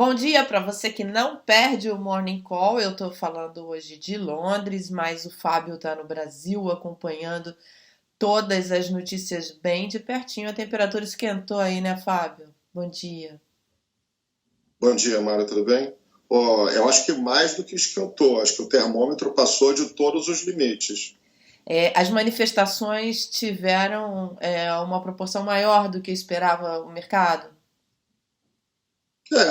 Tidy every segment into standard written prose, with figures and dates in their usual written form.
Bom dia para você que não perde o Morning Call. Eu estou falando hoje de Londres, mas o Fábio está no Brasil acompanhando todas as notícias bem de pertinho. A temperatura esquentou aí, né, Fábio? Bom dia. Bom dia, Mara, tudo bem? Eu acho que mais do que esquentou, acho que o termômetro passou de todos os limites. As manifestações tiveram uma proporção maior do que esperava o mercado?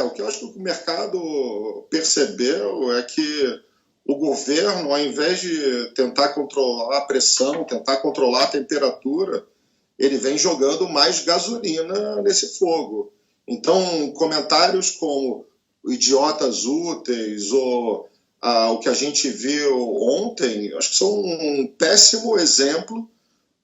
O que eu acho que o mercado percebeu é que o governo, ao invés de tentar controlar a pressão, tentar controlar a temperatura, ele vem jogando mais gasolina nesse fogo. Então, comentários como idiotas úteis ou o que a gente viu ontem, acho que são um péssimo exemplo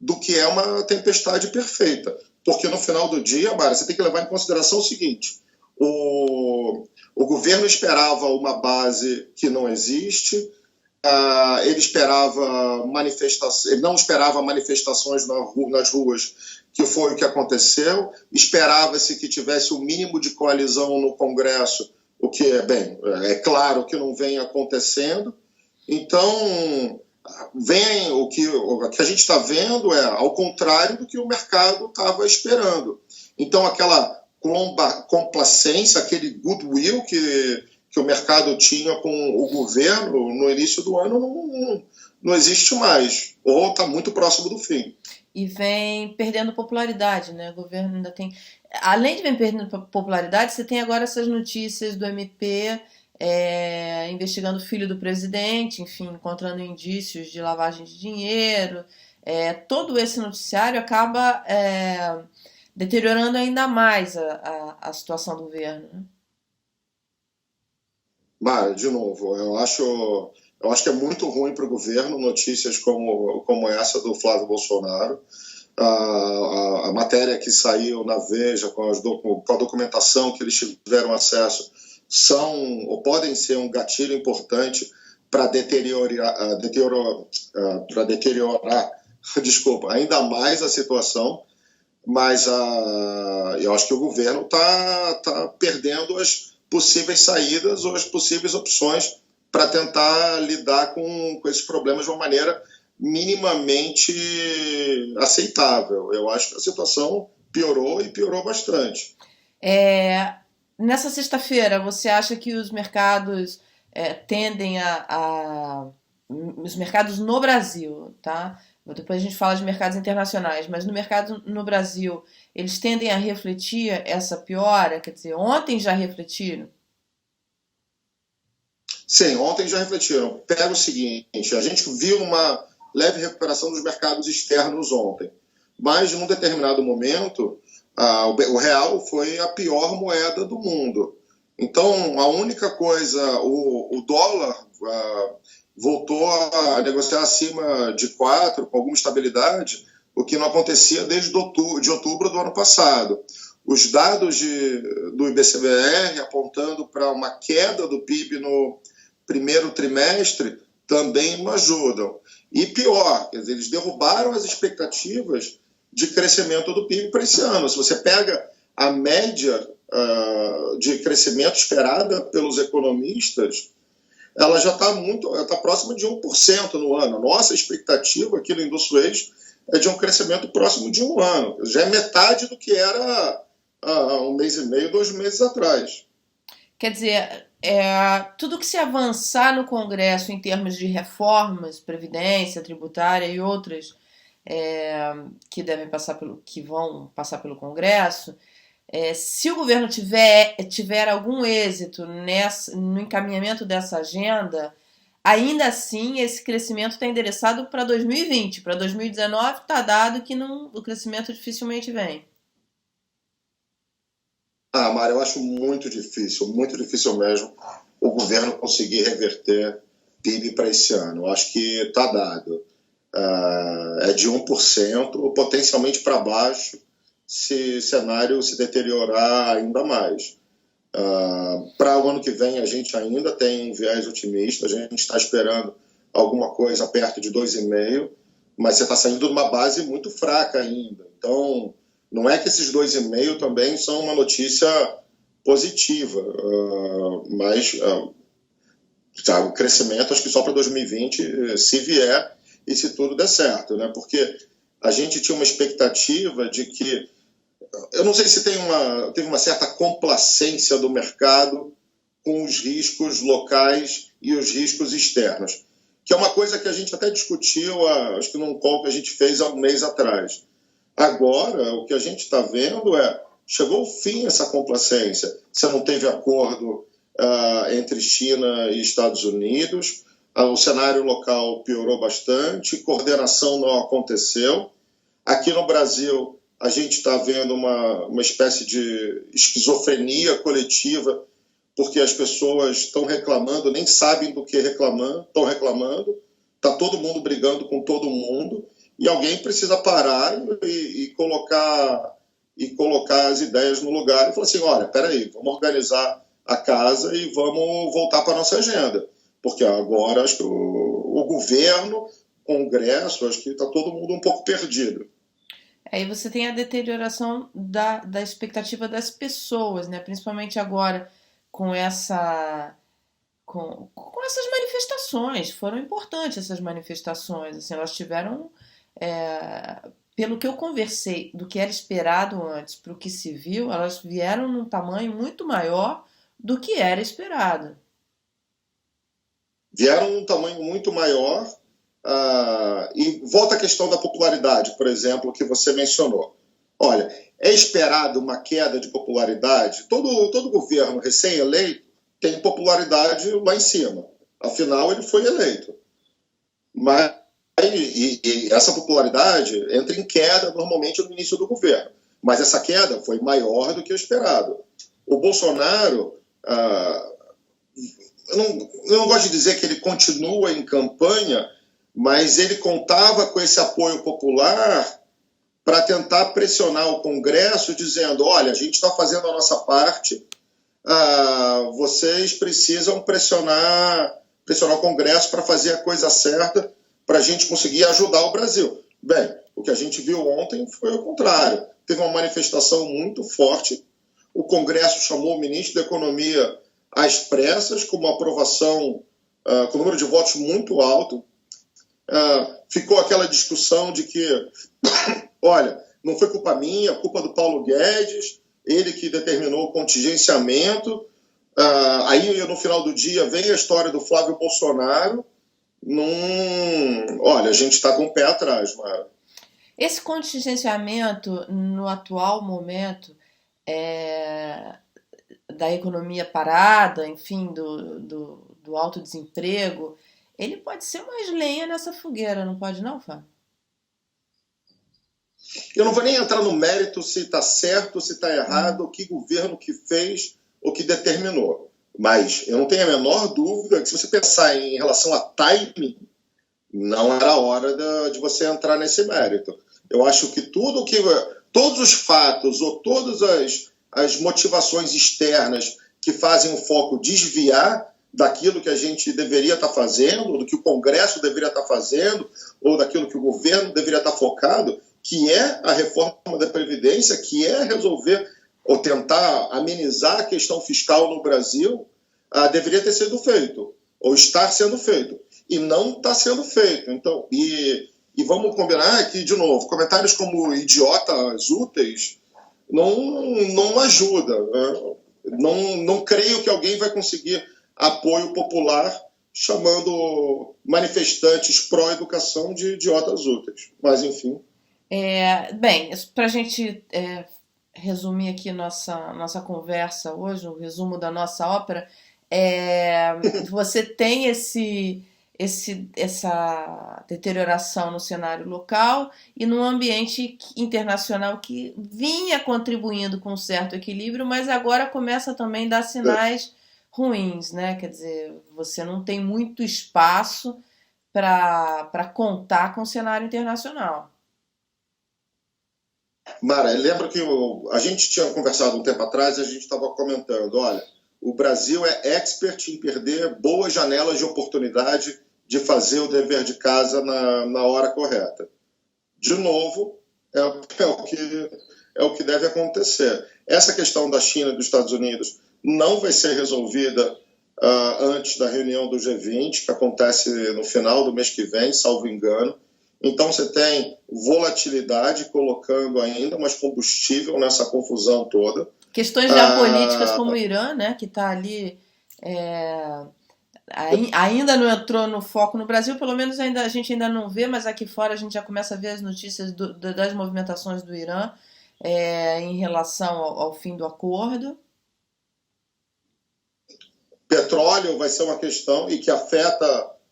do que é uma tempestade perfeita. Porque no final do dia, Mara, você tem que levar em consideração o seguinte: o governo esperava uma base que não existe, ele esperava manifestações, ele não esperava manifestações nas ruas, que foi o que aconteceu. Esperava-se que tivesse o mínimo de coalizão no Congresso, o que é claro que não vem acontecendo. Então, o que a gente está vendo é ao contrário do que o mercado estava esperando. Então, aquela complacência, aquele goodwill que o mercado tinha com o governo no início do ano não existe mais, ou está muito próximo do fim. E vem perdendo popularidade, né? O governo ainda tem. Além de vem perdendo popularidade, você tem agora essas notícias do MP investigando o filho do presidente, enfim, encontrando indícios de lavagem de dinheiro. Todo esse noticiário acaba deteriorando ainda mais a situação do governo, né? Mara, de novo, eu acho que é muito ruim para o governo notícias como essa do Flávio Bolsonaro. A matéria que saiu na Veja com a documentação que eles tiveram acesso são ou podem ser um gatilho importante para deteriorar desculpa, ainda mais a situação, mas eu acho que o governo está perdendo as possíveis saídas ou as possíveis opções para tentar lidar com esses problemas de uma maneira minimamente aceitável. Eu acho que a situação piorou e piorou bastante. É, Nessa sexta-feira, você acha que os mercados tendem os mercados no Brasil, tá? Depois a gente fala de mercados internacionais, mas no mercado no Brasil, eles tendem a refletir essa piora? Quer dizer, ontem já refletiram? Sim, ontem já refletiram. Pega o seguinte, a gente viu uma leve recuperação dos mercados externos ontem, mas num determinado momento o real foi a pior moeda do mundo. Então, a única coisa, o dólar voltou a negociar acima de 4 com alguma estabilidade, o que não acontecia desde outubro do ano passado. Os dados do IBCBR apontando para uma queda do PIB no primeiro trimestre também não ajudam. E pior, quer dizer, eles derrubaram as expectativas de crescimento do PIB para esse ano. Se você pega a média de crescimento esperada pelos economistas, ela já está próxima de 1% no ano. A nossa expectativa aqui no Industrials é de um crescimento próximo de 1 ano. Já é metade do que era há 1 mês e meio, 2 meses atrás. Quer dizer, tudo que se avançar no Congresso em termos de reformas, previdência, tributária e outras que vão passar pelo Congresso, se o governo tiver algum êxito no encaminhamento dessa agenda, ainda assim esse crescimento está endereçado para 2020. Para 2019 está dado que o crescimento dificilmente vem. Mara, eu acho muito difícil mesmo o governo conseguir reverter PIB para esse ano. Eu acho que está dado. É de 1%, potencialmente para baixo, se o cenário se deteriorar ainda mais. Para o ano que vem, a gente ainda tem um viés otimista, a gente está esperando alguma coisa perto de 2,5%, mas você está saindo de uma base muito fraca ainda. Então, não é que esses 2,5% também são uma notícia positiva, mas o crescimento acho que só para 2020, se vier e se tudo der certo, né? Porque a gente tinha uma expectativa de que, eu não sei se teve uma certa complacência do mercado com os riscos locais e os riscos externos, que é uma coisa que a gente até discutiu, acho que num call que a gente fez há um mês atrás. Agora, o que a gente está vendo chegou ao fim essa complacência. Você não teve acordo entre China e Estados Unidos, o cenário local piorou bastante, coordenação não aconteceu. Aqui no Brasil, a gente está vendo uma espécie de esquizofrenia coletiva, porque as pessoas estão reclamando, nem sabem do que estão reclamando, está todo mundo brigando com todo mundo, e alguém precisa parar e colocar as ideias no lugar e falar assim, olha, peraí, vamos organizar a casa e vamos voltar para a nossa agenda. Porque agora acho que o governo, o Congresso, acho que está todo mundo um pouco perdido. Aí você tem a deterioração da expectativa das pessoas, né? Principalmente agora com essas manifestações. Foram importantes essas manifestações. Assim, elas tiveram, pelo que eu conversei, do que era esperado antes para o que se viu, elas vieram num tamanho muito maior do que era esperado. Vieram num tamanho muito maior. E volta à questão da popularidade, por exemplo, que você mencionou. Olha, é esperado uma queda de popularidade? Todo governo recém-eleito tem popularidade lá em cima. Afinal, ele foi eleito. Mas e essa popularidade entra em queda normalmente no início do governo. Mas essa queda foi maior do que o esperado. O Bolsonaro, eu não gosto de dizer que ele continua em campanha, mas ele contava com esse apoio popular para tentar pressionar o Congresso, dizendo, olha, a gente está fazendo a nossa parte, vocês precisam pressionar o Congresso para fazer a coisa certa, para a gente conseguir ajudar o Brasil. Bem, o que a gente viu ontem foi o contrário. Teve uma manifestação muito forte, o Congresso chamou o ministro da Economia às pressas, com uma aprovação, com um número de votos muito alto. Ficou aquela discussão de que, olha, não foi culpa minha, culpa do Paulo Guedes, ele que determinou o contingenciamento. Aí, no final do dia, vem a história do Flávio Bolsonaro. Olha, a gente está com o pé atrás, Mara. Esse contingenciamento, no atual momento, da economia parada, enfim, do alto desemprego, ele pode ser mais lenha nessa fogueira, não pode não, Fábio? Eu não vou nem entrar no mérito se está certo, se está errado, o que governo que fez, o que determinou. Mas eu não tenho a menor dúvida que se você pensar em relação a timing, não era hora de você entrar nesse mérito. Eu acho que todos os fatos ou todas as motivações externas que fazem o foco desviar daquilo que a gente deveria estar fazendo, ou do que o Congresso deveria estar fazendo, ou daquilo que o governo deveria estar focado, que é a reforma da Previdência, que é resolver ou tentar amenizar a questão fiscal no Brasil, deveria ter sido feito, ou estar sendo feito. E não está sendo feito. Então, e vamos combinar que, de novo, comentários como idiotas úteis não ajuda. Não creio que alguém vai conseguir apoio popular chamando manifestantes pró-educação de idiotas úteis. Mas, enfim. Bem, para a gente resumir aqui nossa conversa hoje, o resumo da nossa ópera, você tem essa deterioração no cenário local e no ambiente internacional que vinha contribuindo com um certo equilíbrio, mas agora começa também a dar sinais ruins, né? Quer dizer, você não tem muito espaço para contar com o cenário internacional. Mara, lembra que a gente tinha conversado um tempo atrás e a gente estava comentando, olha, o Brasil é expert em perder boas janelas de oportunidade de fazer o dever de casa na hora correta. De novo, é o que deve acontecer. Essa questão da China e dos Estados Unidos não vai ser resolvida antes da reunião do G20, que acontece no final do mês que vem, salvo engano. Então você tem volatilidade colocando ainda mais combustível nessa confusão toda. Questões geopolíticas como o Irã, né, que está ali, ainda não entrou no foco no Brasil, pelo menos a gente ainda não vê, mas aqui fora a gente já começa a ver as notícias das movimentações do Irã em relação ao fim do acordo. Petróleo vai ser uma questão e que afeta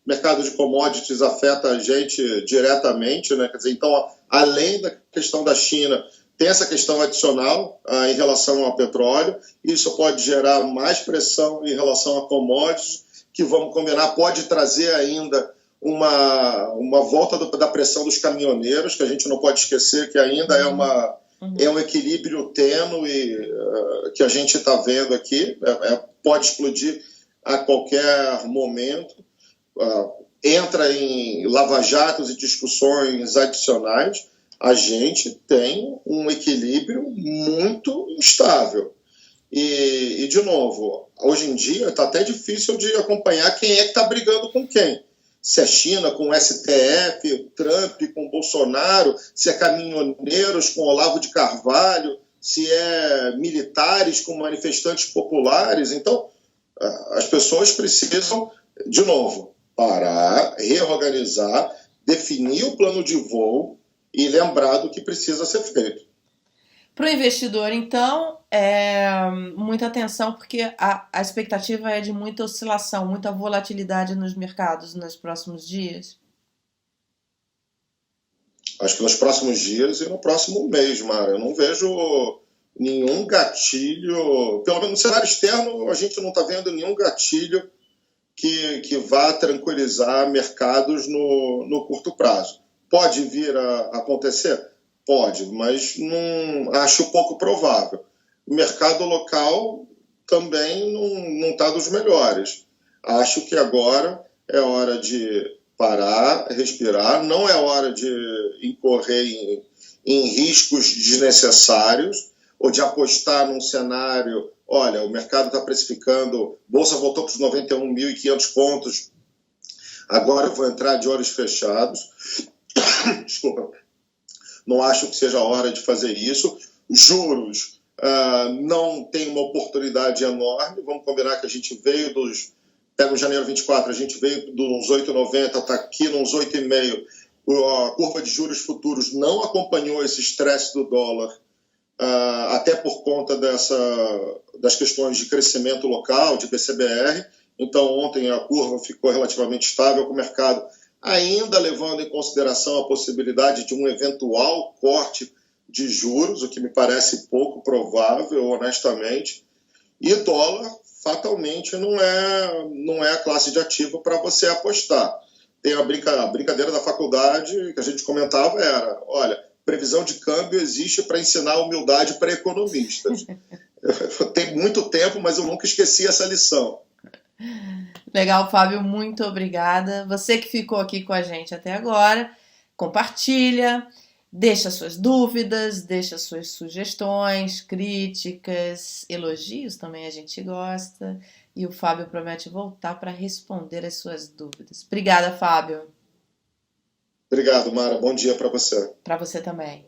o mercado de commodities, afeta a gente diretamente, né? Quer dizer, então, além da questão da China, tem essa questão adicional em relação ao petróleo. Isso pode gerar mais pressão em relação a commodities, que, vamos combinar, pode trazer ainda uma volta da pressão dos caminhoneiros, que a gente não pode esquecer que ainda é um equilíbrio tênue que a gente está vendo aqui. Pode explodir a qualquer momento. Entra em lava-jatos e discussões adicionais. A gente tem um equilíbrio muito instável. E, de novo, hoje em dia está até difícil de acompanhar quem é que está brigando com quem. Se é China com o STF, Trump com Bolsonaro, se é caminhoneiros com Olavo de Carvalho, se é militares com manifestantes populares. Então, as pessoas precisam, de novo, parar, reorganizar, definir o plano de voo e lembrar do que precisa ser feito. Para o investidor, então, muita atenção, porque a expectativa é de muita oscilação, muita volatilidade nos mercados nos próximos dias. Acho que nos próximos dias e no próximo mês, Mara. Eu não vejo nenhum gatilho, pelo menos no cenário externo, a gente não está vendo nenhum gatilho que vá tranquilizar mercados no curto prazo. Pode vir a acontecer? Pode, mas não acho pouco provável. O mercado local também não está dos melhores. Acho que agora é hora de parar, respirar, não é hora de incorrer em riscos desnecessários ou de apostar num cenário, olha, o mercado está precificando, bolsa voltou para os 91.500 pontos, agora eu vou entrar de olhos fechados. Desculpa. Não acho que seja a hora de fazer isso. Juros não tem uma oportunidade enorme. Vamos combinar que a gente veio pega o janeiro 24, a gente veio dos 8,90, está aqui nos 8,5. A curva de juros futuros não acompanhou esse estresse do dólar, até por conta das questões de crescimento local, de PCBR. Então, ontem a curva ficou relativamente estável, com o mercado ainda levando em consideração a possibilidade de um eventual corte de juros, o que me parece pouco provável, honestamente. E dólar, fatalmente, não é a classe de ativo para você apostar. Tem a brincadeira da faculdade que a gente comentava, olha, previsão de câmbio existe para ensinar humildade para economistas. Tem muito tempo, mas eu nunca esqueci essa lição. Legal, Fábio, muito obrigada. Você que ficou aqui com a gente até agora, compartilha, deixa suas dúvidas, deixa suas sugestões, críticas, elogios também a gente gosta. E o Fábio promete voltar para responder as suas dúvidas. Obrigada, Fábio. Obrigado, Mara. Bom dia para você. Para você também.